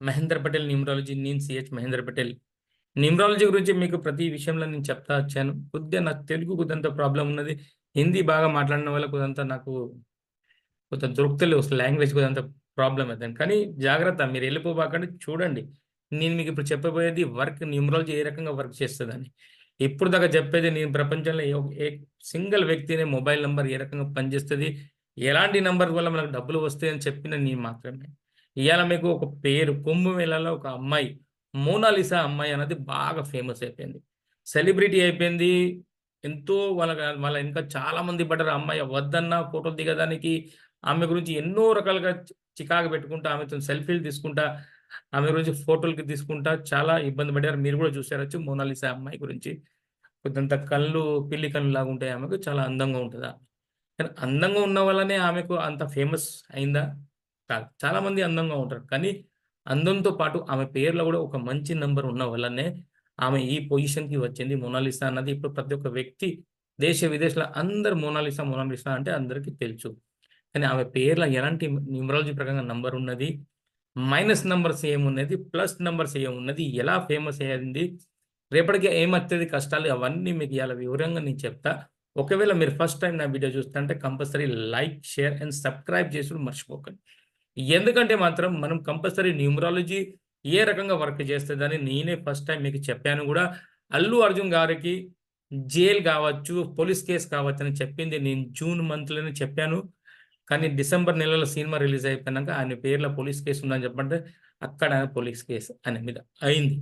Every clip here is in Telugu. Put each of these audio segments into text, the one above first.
మహేంద్ర పటేల్ న్యూమరాలజీ. నేను సిహెచ్ మహేంద్ర పటేల్. న్యూమరాలజీ గురించి మీకు ప్రతి విషయంలో నేను చెప్తా వచ్చాను. కొద్దిగా నాకు తెలుగు కొద్దింత ప్రాబ్లం ఉన్నది. హిందీ బాగా మాట్లాడిన వల్ల కొద్దింత నాకు కొంత దొరుకుతలేవు. అసలు లాంగ్వేజ్ కొద్దింత ప్రాబ్లం అవుతుంది. కానీ జాగ్రత్త, మీరు వెళ్ళిపోబాకండి, చూడండి. నేను మీకు ఇప్పుడు చెప్పబోయేది వర్క్, న్యూమరాలజీ ఏ రకంగా వర్క్ చేస్తుందని. ఇప్పుడు దాకా చెప్పేది నేను ప్రపంచంలో ఏ సింగిల్ వ్యక్తిని మొబైల్ నంబర్ ఏ రకంగా పనిచేస్తుంది, ఎలాంటి నంబర్ వల్ల మనకు డబ్బులు వస్తాయని చెప్పిన నేను మాత్రమే. ఇవాళ మీకు ఒక పేరు, కుంభమేళాలో ఒక అమ్మాయి, మోనాలిసా అమ్మాయి అనేది బాగా ఫేమస్ అయిపోయింది, సెలబ్రిటీ అయిపోయింది. ఎంతో వాళ్ళ ఇంకా చాలా మంది పడ్డారు. ఆ అమ్మాయి వద్దన్న ఫోటో దిగడానికి, ఆమె గురించి ఎన్నో రకాలుగా చికాకు పెట్టుకుంటా, ఆమెతో సెల్ఫీలు తీసుకుంటా, ఆమె గురించి ఫోటోలకి తీసుకుంటా చాలా ఇబ్బంది పడ్డారు. మీరు కూడా చూసారొచ్చు మోనాలిసా అమ్మాయి గురించి. కొంత కళ్ళు పిల్లి కళ్ళు లాగా ఉంటాయి ఆమెకు. చాలా అందంగా ఉంటది ఆమె. కానీ అందంగా ఉన్న వల్లనే ఆమెకు అంత ఫేమస్ అయిందా? కాదు. చాలా మంది అందంగా ఉంటారు. కానీ అందంతో పాటు ఆమె పేరులో కూడా ఒక మంచి నంబర్ ఉన్న వల్లనే ఆమె ఈ పొజిషన్‌కి వచ్చింది. మోనాలిసా అన్నది ఇప్పుడు ప్రతి ఒక్క వ్యక్తి దేశ విదేశాల అందరూ మోనాలిసా, మోనాలిసా అంటే అందరికీ తెలుసు. కానీ ఆమె పేర్ల ఎలాంటి న్యూమరాలజీ ప్రకారంగా నంబర్ ఉన్నది, మైనస్ నంబర్స్ ఏమున్నది, ప్లస్ నంబర్స్ ఏమున్నది, ఎలా ఫేమస్ అయ్యింది, రేపటికి ఏమొత్తది కష్టాలు, అవన్నీ మీకు ఇయాల వివరంగా నేను చెప్తా. ఒకవేళ మీరు ఫస్ట్ టైమ్ నా వీడియో చూస్తుంటే compulsory like, share and subscribe చేసుడు మర్చిపోకండి. ఎందుకంటే మాత్రం మనం కంపల్సరీ న్యూమరాలజీ ఏ రకంగా వర్క్ చేస్తదని నేనే ఫస్ట్ టైమ్ మీకు చెప్పాను గూడా. అల్లు అర్జున్ గారికి జైల్ గావచ్చు, పోలీస్ కేస్ కావచ్చని చెప్పింది నేను జూన్ మంత్‌లోనే చెప్పాను. కానీ డిసెంబర్ నెలలో సినిమా రిలీజ్ అయిపోయినాక ఆయన పేర్ల పోలీస్ కేస్ ఉందని చెప్పంటే, అక్కడ పోలీస్ కేస్ ఆయన మీద అయింది.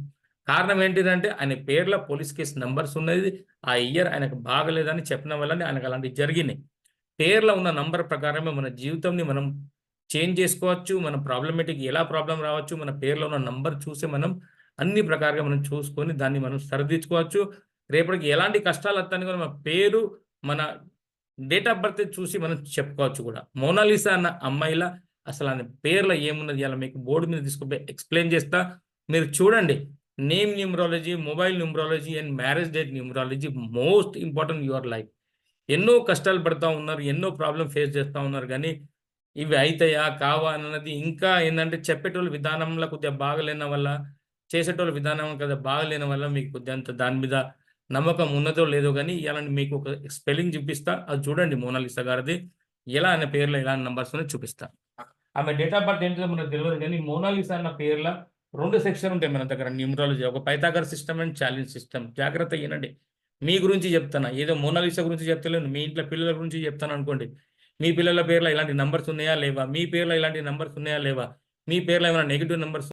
కారణం ఏంటిదంటే, ఆయన పేర్ల పోలీస్ కేస్ నంబర్స్ ఉన్నది. ఆ ఇయర్ ఆయనకు బాగలేదని చెప్పడం వల్లనే ఆయనకు అలాంటివి జరిగినాయి. పేర్లో ఉన్న నంబర్ ప్రకారమే మన జీవితంని మనం చేంజ్ చేసుకోవచ్చు. మన ప్రాబ్లమాటిక్ ఎలా ప్రాబ్లమ్ రావచ్చు, మన పేర్లో ఉన్న నంబర్ చూసి మనం అన్ని ప్రకారంగా మనం చూసుకొని దాన్ని మనం సరిదిద్దుకోవచ్చు. రేపటికి ఎలాంటి కష్టాలొత్తని కూడా మన పేరు, మన డేట్ ఆఫ్ బర్త్ చూసి మనం చెప్పుకోవచ్చు గూడా. మోనాలిసా అన్న అమ్మాయిల అసలామె పేర్లో ఏమున్నది ఇయాల మీకు బోర్డ్ మీద తీసుకుపోయి ఎక్స్‌ప్లెయిన్ చేస్తా. మీరు చూడండి. Name numerology, mobile numerology and marriage date numerology most important your life. ఎన్నో కష్టాలు పడతా ఉన్నారు. ఎన్నో ప్రాబ్లమ్ ఫేస్ చేస్తా ఉన్నారు గానీ, ఇవి అయితాయా? కావా? అన్నది ఇంకా ఏందంటే చెప్పేటోళ్ళ విధానంలో కొద్దిగా బాగాలేన వల్ల, చేసేటోళ్ళ విధానం కదా బాగాలేని వల్ల మీకు కొద్దిగా అంత దాని మీద నమ్మకం ఉన్నదో లేదో గానీ, ఇయాల మీకు ఒక స్పెల్లింగ్ చూపిస్తా. అది చూడండి మోనాలిసా గారిది. ఎలా అనే పేర్లో ఎలాంటి నంబర్స్ ఉన్నాయో చూపిస్తా. ఆమె డేట్ ఆఫ్ బర్త్ ఏంటిదో మనకు తెలవదు గానీ, మోనాలిసా అన్న పేర్ల 2 సెక్షన్ ఉంటాయి మన దగ్గర న్యూమరాలజీ. ఒక Pythagoras system and challenge system. జాగ్రత్తగా ఇనండి. మీ గురించి చెప్తున్నా. ఏదో మోనాలిసా గురించి చెప్తలేను. మీ ఇంట్లో పిల్లల గురించి చెప్తాననుకోండి. మీ పిల్లల పేర్లో ఇలాంటి నంబర్స్ ఉన్నాయా? లేవా? మీ పేర్లో ఇలాంటి నంబర్స్ ఉన్నాయా? లేవా? మీ పేర్లో ఏమైనా నెగెటివ్ నంబర్స్